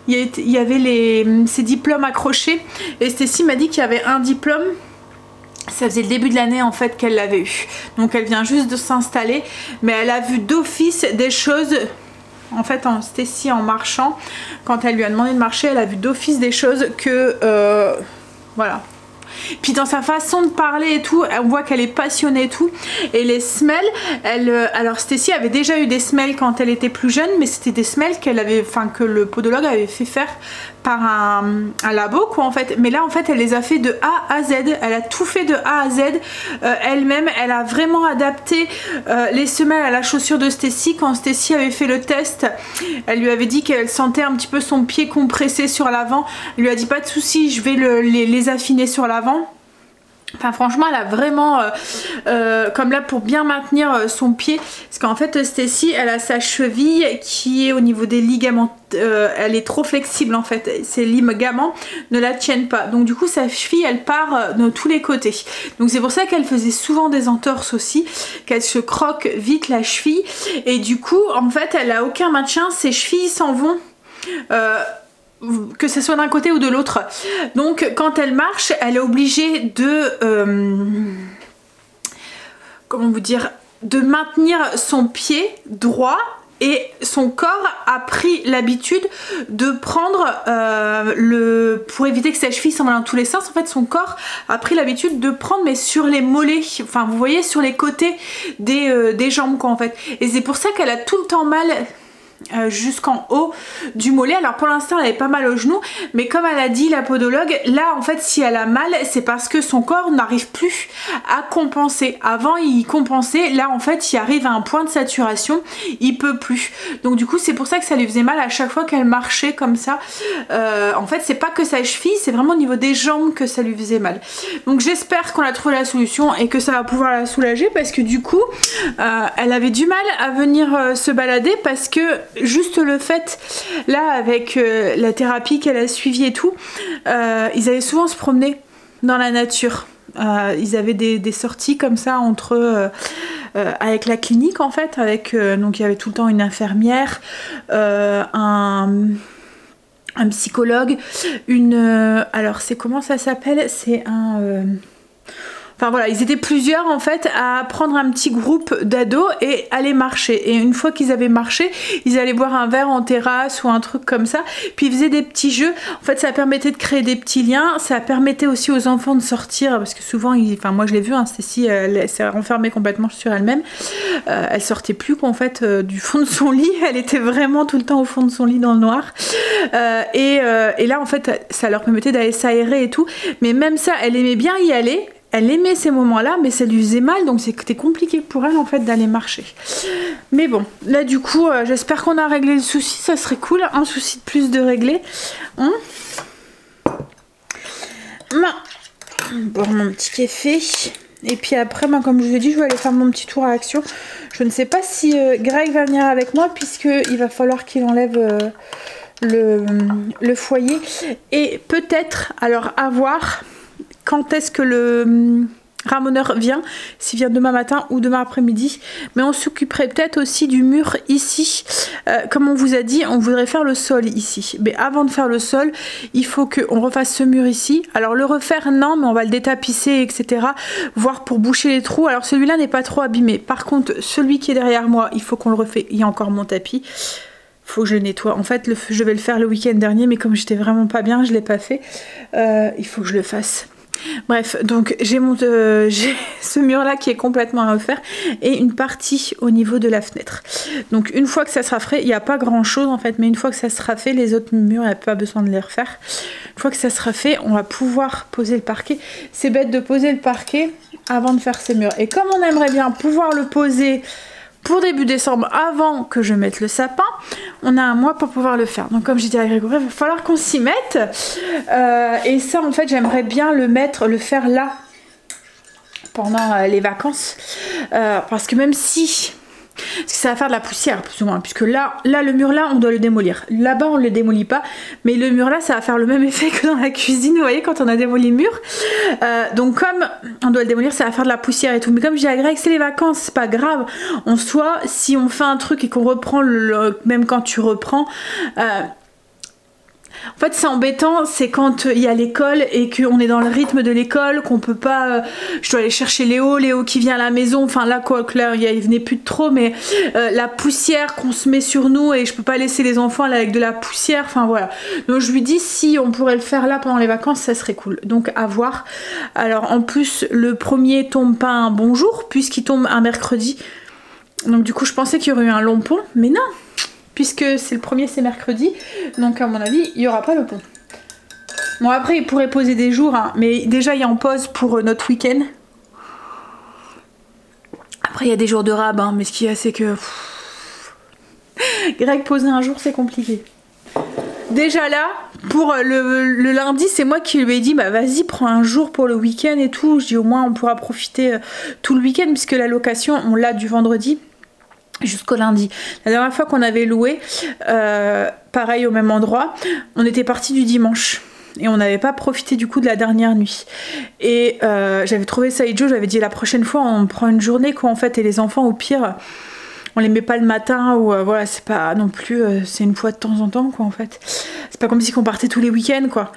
il y avait ses diplômes accrochés, et Stacy m'a dit qu'il y avait un diplôme. Ça faisait le début de l'année en fait qu'elle l'avait eu. Donc elle vient juste de s'installer, mais elle a vu d'office des choses. En fait, Stacy en marchant, quand elle lui a demandé de marcher, elle a vu d'office des choses que... voilà. Puis dans sa façon de parler et tout, on voit qu'elle est passionnée et tout. Et les semelles, alors Stacy avait déjà eu des semelles quand elle était plus jeune, mais c'était des semelles que le podologue avait fait faire par un labo quoi en fait. Mais là en fait elle les a fait de A à Z, elle a tout fait de A à Z elle-même. Elle a vraiment adapté les semelles à la chaussure de Stacy. Quand Stacy avait fait le test, elle lui avait dit qu'elle sentait un petit peu son pied compressé sur l'avant. Elle lui a dit pas de souci, je vais les affiner sur l'avant. Enfin franchement elle a vraiment comme là pour bien maintenir son pied, parce qu'en fait Stacy elle a sa cheville qui est au niveau des ligaments, elle est trop flexible en fait, ses ligaments ne la tiennent pas, donc du coup sa cheville elle part de tous les côtés, donc c'est pour ça qu'elle faisait souvent des entorses aussi, qu'elle se croque vite la cheville, et du coup en fait elle a aucun maintien, ses chevilles s'en vont que ce soit d'un côté ou de l'autre. Donc quand elle marche, elle est obligée de comment vous dire, de maintenir son pied droit, et son corps a pris l'habitude de prendre pour éviter que sa cheville s'en va dans tous les sens. En fait son corps a pris l'habitude de prendre, mais sur les mollets, enfin vous voyez sur les côtés des jambes quoi en fait, et c'est pour ça qu'elle a tout le temps mal jusqu'en haut du mollet. Alors pour l'instant elle avait pas mal au genou, mais comme elle a dit la podologue, là en fait si elle a mal c'est parce que son corps n'arrive plus à compenser. Avant il compensait, là en fait il arrive à un point de saturation, il peut plus. Donc du coup c'est pour ça que ça lui faisait mal à chaque fois qu'elle marchait comme ça. En fait c'est pas que sa cheville, c'est vraiment au niveau des jambes que ça lui faisait mal. Donc j'espère qu'on a trouvé la solution et que ça va pouvoir la soulager, parce que du coup elle avait du mal à venir se balader, parce que juste le fait là avec la thérapie qu'elle a suivie et tout, ils allaient souvent se promener dans la nature. Ils avaient des sorties comme ça entre eux, avec la clinique en fait, avec donc il y avait tout le temps une infirmière, un psychologue, alors c'est comment ça s'appelle, c'est un enfin voilà, ils étaient plusieurs en fait à prendre un petit groupe d'ados et aller marcher. Et une fois qu'ils avaient marché, ils allaient boire un verre en terrasse ou un truc comme ça. Puis ils faisaient des petits jeux. En fait, ça permettait de créer des petits liens. Ça permettait aussi aux enfants de sortir, parce que souvent, enfin moi je l'ai vu, hein, Stécie, elle s'est renfermée complètement sur elle-même. Elle sortait plus qu'en fait du fond de son lit. Elle était vraiment tout le temps au fond de son lit dans le noir. Et là en fait, ça leur permettait d'aller s'aérer et tout. Mais même ça, elle aimait bien y aller. Elle aimait ces moments-là, mais ça lui faisait mal, donc c'était compliqué pour elle en fait d'aller marcher. Mais bon, là du coup, j'espère qu'on a réglé le souci, ça serait cool, un souci de plus de régler. Boire mon petit café. Et puis après, comme je vous ai dit, je vais aller faire mon petit tour à Action. Je ne sais pas si Greg va venir avec moi, puisqu'il va falloir qu'il enlève le foyer. Et peut-être, alors à voir quand est-ce que le ramoneur vient, s'il vient demain matin ou demain après-midi. Mais on s'occuperait peut-être aussi du mur ici. Comme on vous a dit, on voudrait faire le sol ici. Mais avant de faire le sol, il faut qu'on refasse ce mur ici. Alors le refaire, non, mais on va le détapisser, etc. Voir pour boucher les trous. Alors celui-là n'est pas trop abîmé. Par contre, celui qui est derrière moi, il faut qu'on le refait. Il y a encore mon tapis. Faut que je le nettoie. En fait, je vais le faire le week-end dernier, mais comme j'étais vraiment pas bien, je l'ai pas fait. Il faut que je le fasse. Bref, donc j'ai ce mur là qui est complètement à refaire et une partie au niveau de la fenêtre. Donc une fois que ça sera fait, il n'y a pas grand chose en fait, mais une fois que ça sera fait, les autres murs, il n'y a pas besoin de les refaire. Une fois que ça sera fait, on va pouvoir poser le parquet. C'est bête de poser le parquet avant de faire ces murs. Et comme on aimerait bien pouvoir le poser pour début décembre, avant que je mette le sapin, on a un mois pour pouvoir le faire. Donc comme j'ai dit à Grégory, il va falloir qu'on s'y mette. Et ça en fait j'aimerais bien le faire là, pendant les vacances. Parce que même si... Parce que ça va faire de la poussière plus ou moins, puisque là le mur là on doit le démolir, là-bas on le démolit pas, mais le mur là ça va faire le même effet que dans la cuisine, vous voyez, quand on a démoli le mur. Donc comme on doit le démolir, ça va faire de la poussière et tout, mais comme je dis à Greg, c'est les vacances, c'est pas grave, en soi si on fait un truc et qu'on reprend même quand tu reprends, en fait c'est embêtant, c'est quand il y a l'école et qu'on est dans le rythme de l'école, qu'on peut pas, je dois aller chercher Léo qui vient à la maison, enfin là quoi, là il venait plus de trop, mais la poussière qu'on se met sur nous et je peux pas laisser les enfants là avec de la poussière, enfin voilà. Donc je lui dis si on pourrait le faire là pendant les vacances, ça serait cool, donc à voir. Alors en plus le premier tombe pas un bon jour puisqu'il tombe un mercredi, donc du coup je pensais qu'il y aurait eu un long pont, mais non, puisque c'est le premier, c'est mercredi, donc à mon avis il n'y aura pas le pont. Bon après il pourrait poser des jours, hein, mais déjà il est en pause pour notre week-end. Après il y a des jours de rab, hein, mais ce qu'il y a c'est que Greg poser un jour c'est compliqué. Déjà là, pour le lundi, c'est moi qui lui ai dit bah vas-y prends un jour pour le week-end et tout. Je dis au moins on pourra profiter tout le week-end, puisque la location on l'a du vendredi jusqu'au lundi. La dernière fois qu'on avait loué, pareil au même endroit, on était parti du dimanche et on n'avait pas profité du coup de la dernière nuit. Et j'avais trouvé ça idiot, j'avais dit la prochaine fois on prend une journée quoi en fait, et les enfants au pire on les met pas le matin ou voilà, c'est pas non plus, c'est une fois de temps en temps quoi en fait. C'est pas comme si on partait tous les week-ends quoi.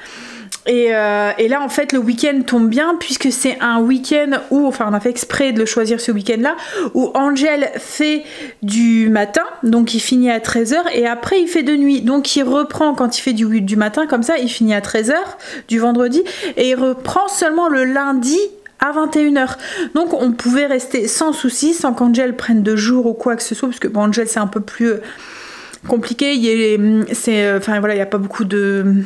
Et là en fait le week-end tombe bien puisque c'est un week-end où, enfin on a fait exprès de le choisir ce week-end là, où Angel fait du matin, donc il finit à 13 h et après il fait de nuit, donc il reprend quand il fait du matin comme ça, il finit à 13 h du vendredi et il reprend seulement le lundi à 21 h. Donc on pouvait rester sans souci, sans qu'Angel prenne de jour ou quoi que ce soit, parce que bon, Angel c'est un peu plus... compliqué. Enfin voilà, il n'y a pas beaucoup de...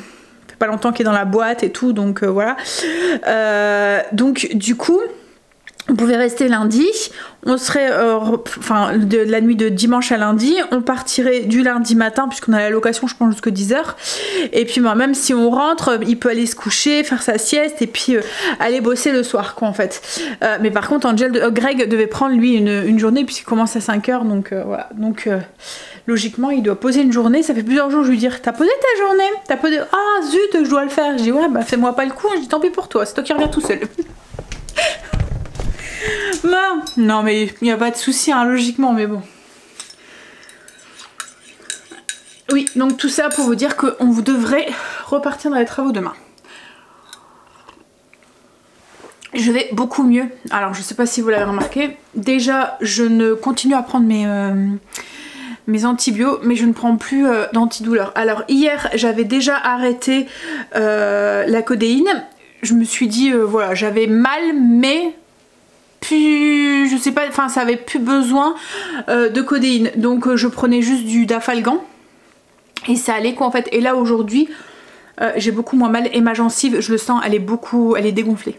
pas longtemps qu'il est dans la boîte et tout, donc voilà. Donc du coup, on pouvait rester lundi, on serait, de la nuit de dimanche à lundi, on partirait du lundi matin, puisqu'on a la location, je pense, jusqu'à 10h. Et puis même si on rentre, il peut aller se coucher, faire sa sieste, et puis aller bosser le soir, quoi, en fait. Mais par contre, Greg devait prendre, lui, une journée, puisqu'il commence à 5h, donc voilà. Donc... logiquement, il doit poser une journée. Ça fait plusieurs jours, je lui dis, t'as posé ta journée? T'as posé... Ah zut, je dois le faire. Je dis, ouais, bah fais-moi pas le coup. Je dis, tant pis pour toi, c'est toi qui reviens tout seul. Non, mais il n'y a pas de souci, hein, logiquement, mais bon. Oui, donc tout ça pour vous dire qu'on vous devrait repartir dans les travaux demain. Je vais beaucoup mieux. Alors, je sais pas si vous l'avez remarqué. Déjà, je ne continue à prendre mes antibiotiques, mais je ne prends plus d'antidouleur. Alors hier j'avais déjà arrêté la codéine. Je me suis dit voilà, j'avais mal, mais plus, je sais pas, enfin ça avait plus besoin de codéine, donc je prenais juste du Dafalgan et ça allait, quoi, en fait. Et là aujourd'hui j'ai beaucoup moins mal et ma gencive, je le sens, elle est dégonflée.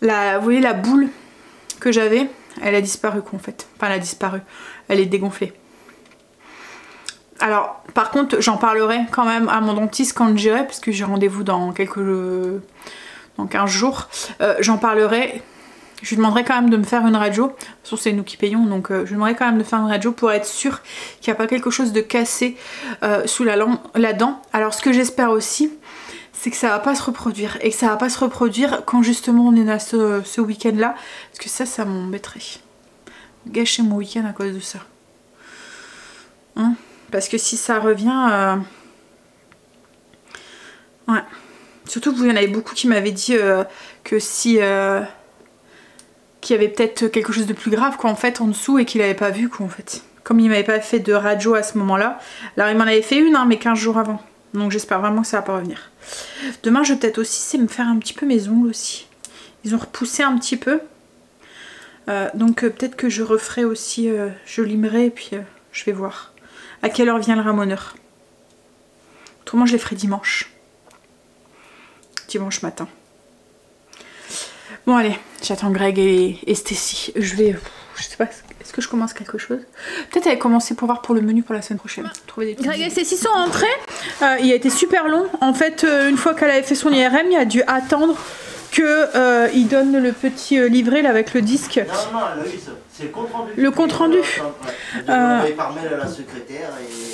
Vous voyez la boule que j'avais, elle a disparu, quoi, en fait. Enfin, elle a disparu. Elle est dégonflée. Alors, par contre, j'en parlerai quand même à mon dentiste quand j'irai, parce que j'ai rendez-vous dans 15 jours. J'en parlerai. Je lui demanderai quand même de me faire une radio. De toute façon, c'est nous qui payons, donc je lui demanderai quand même de faire une radio pour être sûre qu'il n'y a pas quelque chose de cassé sous la dent. Alors, ce que j'espère aussi, c'est que ça va pas se reproduire. Et que ça va pas se reproduire quand justement on est là ce week-end-là. Parce que ça m'embêterait. Gâcher mon week-end à cause de ça. Hein? Parce que si ça revient... Ouais. Surtout que vous, il y en avait beaucoup qui m'avaient dit que si... qu'il y avait peut-être quelque chose de plus grave, quoi, en fait, en dessous, et qu'il avait pas vu, quoi, en fait. Comme il m'avait pas fait de radio à ce moment-là. Alors, il m'en avait fait une, hein, mais 15 jours avant. Donc, j'espère vraiment que ça va pas revenir. Demain, je vais peut-être aussi me faire un petit peu mes ongles aussi. Ils ont repoussé un petit peu. Donc peut-être que je referai aussi, je limerai et puis je vais voir à quelle heure vient le ramoneur. Autrement je les ferai dimanche matin. Bon allez, j'attends Greg et Stécie. Je sais pas, est-ce que je commence quelque chose? Peut-être aller commencer pour voir pour le menu pour la semaine prochaine. Trouver des Greg et Stécie sont rentrés. Il a été super long. En fait, une fois qu'elle avait fait son IRM, il a dû attendre que il donne le petit livret là avec le disque. Non, c'est le compte rendu. Le compte rendu. Par mail à la secrétaire.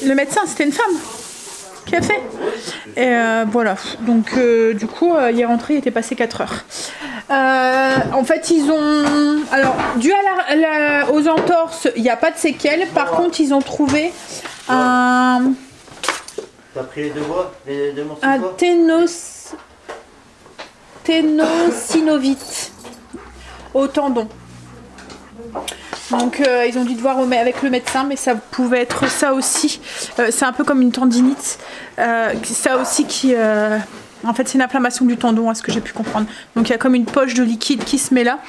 Le médecin, c'était une femme qui a fait. Et voilà. Donc du coup, il est rentré, il était passé 4 heures. En fait, ils ont... Alors, dû aux entorses, il n'y a pas de séquelles. Par contre, ils ont trouvé un... T'as pris les deux voies, les deux morceaux un ténosynovite au tendon. Donc ils ont dû voir avec le médecin, mais ça pouvait être ça aussi. C'est un peu comme une tendinite. Ça aussi qui... En fait, c'est une inflammation du tendon, à ce que j'ai pu comprendre. Donc il y a comme une poche de liquide qui se met là,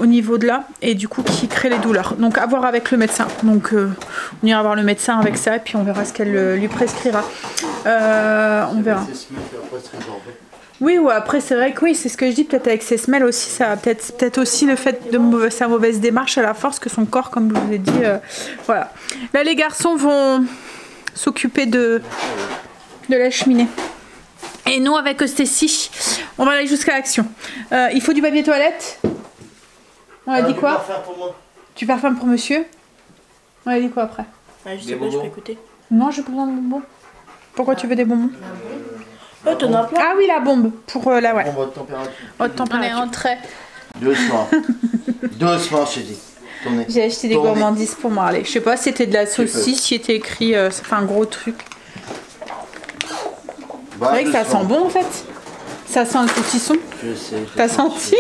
au niveau de là, et du coup qui crée les douleurs. Donc à voir avec le médecin. Donc on ira voir le médecin avec ça, et puis on verra ce qu'elle lui prescrira. On verra. Oui, ou après c'est vrai que oui, c'est ce que je dis, peut-être avec ses semelles aussi, ça peut-être aussi le fait de sa mauvaise démarche à la force que son corps, comme je vous ai dit, voilà. Là les garçons vont s'occuper de la cheminée. Et nous avec Stécie, on va aller jusqu'à l'action. Il faut du papier toilette. On a dit quoi? Parfum pour moi. Du parfum pour monsieur. On a dit quoi après? Je sais pas, je peux écouter. Non, j'ai pas besoin de bonbons. Pourquoi tu veux des bonbons? Oh, t'en as plein. Ah oui, la bombe pour la ouais. Bombe haute température. Haute température. On est rentré. Doucement. Doucement, je te dis. J'ai acheté des gourmandises pour Marley. Je sais pas, c'était de la saucisse, qui était écrit, ça fait un gros truc. C'est vrai que ça sent bon en fait. Ça sent le saucisson. Je sais. T'as senti?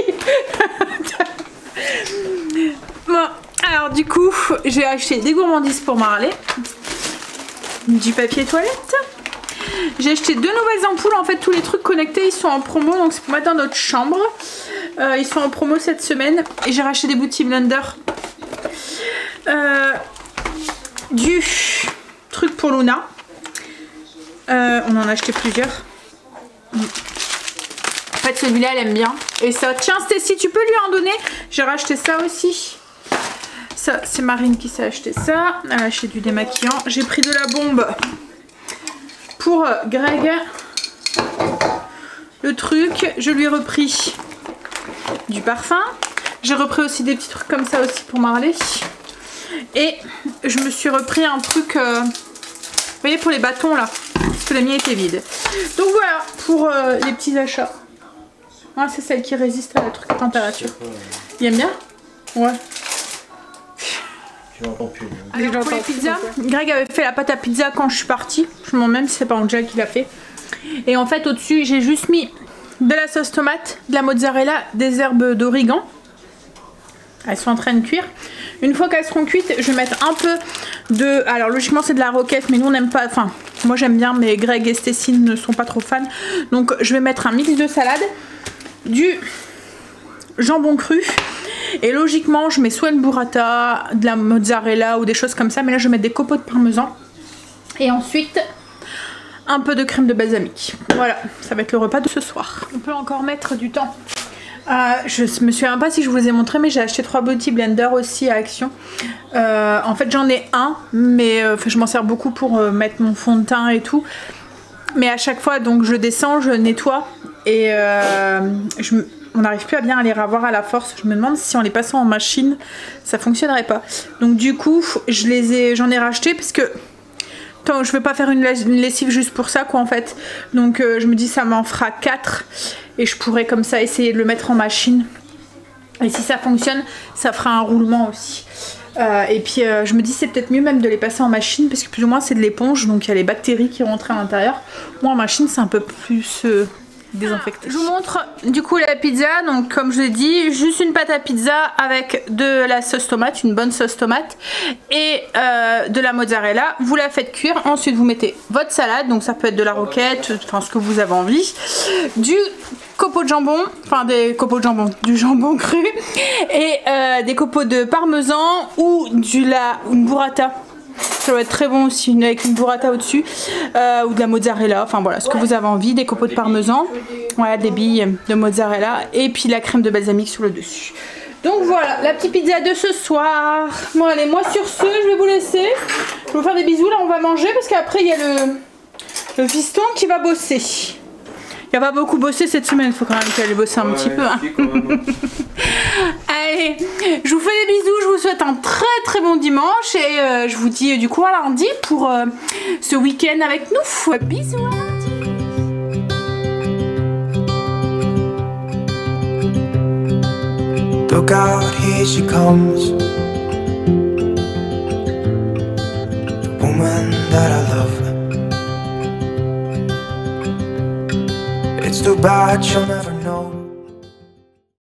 Bon, alors du coup, j'ai acheté des gourmandises pour Marley. Du papier toilette. J'ai acheté 2 nouvelles ampoules. En fait, tous les trucs connectés, ils sont en promo. Donc c'est pour mettre dans notre chambre. Ils sont en promo cette semaine. Et j'ai racheté des Beauty Blender. du truc pour Luna. On en a acheté plusieurs. En fait, celui-là, elle aime bien. Et ça, tiens, Stécie, tu peux lui en donner? J'ai racheté ça aussi. Ça, c'est Marine qui s'est acheté ça. Elle a acheté du démaquillant. J'ai pris de la bombe pour Greg. Le truc, je lui ai repris du parfum. J'ai repris aussi des petits trucs comme ça aussi pour Marley. Et je me suis repris un truc, vous voyez, pour les bâtons là. Parce que la mienne était vide. Donc voilà, pour les petits achats. Ah, c'est celle qui résiste à la truc à température. Il aime bien? Ouais. Tu n'entends plus. Alors, pour les pizzas, Greg avait fait la pâte à pizza quand je suis partie. Je me demande même si c'est pas Angela qui l'a fait. Et en fait, au-dessus, j'ai juste mis de la sauce tomate, de la mozzarella, des herbes d'origan. Elles sont en train de cuire. Une fois qu'elles seront cuites, je vais mettre un peu de... Alors logiquement c'est de la roquette, mais nous on n'aime pas... Enfin, moi j'aime bien, mais Greg et Stécie ne sont pas trop fans. Donc je vais mettre un mix de salade, du jambon cru. Et logiquement je mets soit une burrata, de la mozzarella ou des choses comme ça. Mais là je vais mettre des copeaux de parmesan. Et ensuite... un peu de crème de balsamique. Voilà, ça va être le repas de ce soir. On peut encore mettre du temps. Je me souviens pas si je vous ai montré, mais j'ai acheté 3 beauty blenders aussi à Action. En fait j'en ai un, mais je m'en sers beaucoup pour mettre mon fond de teint et tout. Mais à chaque fois donc je descends, je nettoie et on n'arrive plus à bien les ravoir à la force. Je me demande si en les passant en machine ça fonctionnerait pas. Donc du coup j'en ai racheté parce que je vais pas faire une lessive juste pour ça quoi en fait. Donc je me dis ça m'en fera 4 et je pourrais comme ça essayer de le mettre en machine. Et si ça fonctionne, ça fera un roulement aussi. Et puis je me dis c'est peut-être mieux même de les passer en machine parce que plus ou moins c'est de l'éponge, donc il y a les bactéries qui rentrent à l'intérieur. Moi en machine c'est un peu plus désinfecté. Je vous montre du coup la pizza. Donc comme je l'ai dit, juste une pâte à pizza avec de la sauce tomate, une bonne sauce tomate et de la mozzarella. Vous la faites cuire, ensuite vous mettez votre salade, donc ça peut être de la roquette, enfin ce que vous avez envie, du copeaux de jambon, enfin des copeaux de jambon, du jambon cru et des copeaux de parmesan ou une burrata. Ça doit être très bon aussi, avec une burrata au-dessus ou de la mozzarella, enfin voilà, ce que vous avez envie, des copeaux de parmesan, voilà, des billes de mozzarella et puis la crème de balsamique sur le dessus. Donc voilà, la petite pizza de ce soir. Bon allez, moi sur ce, je vais vous laisser. Je vais vous faire des bisous, là on va manger parce qu'après il y a le fiston qui va bosser. Il n'a pas beaucoup bossé cette semaine, il faut quand même qu'elle ait bossé un petit peu. Hein. Allez, je vous fais des bisous, je vous souhaite un très très bon dimanche et je vous dis du coup à lundi pour ce week-end avec nous. Bisous. Look out, here she comes, the woman that I love. It's too bad she'll never know.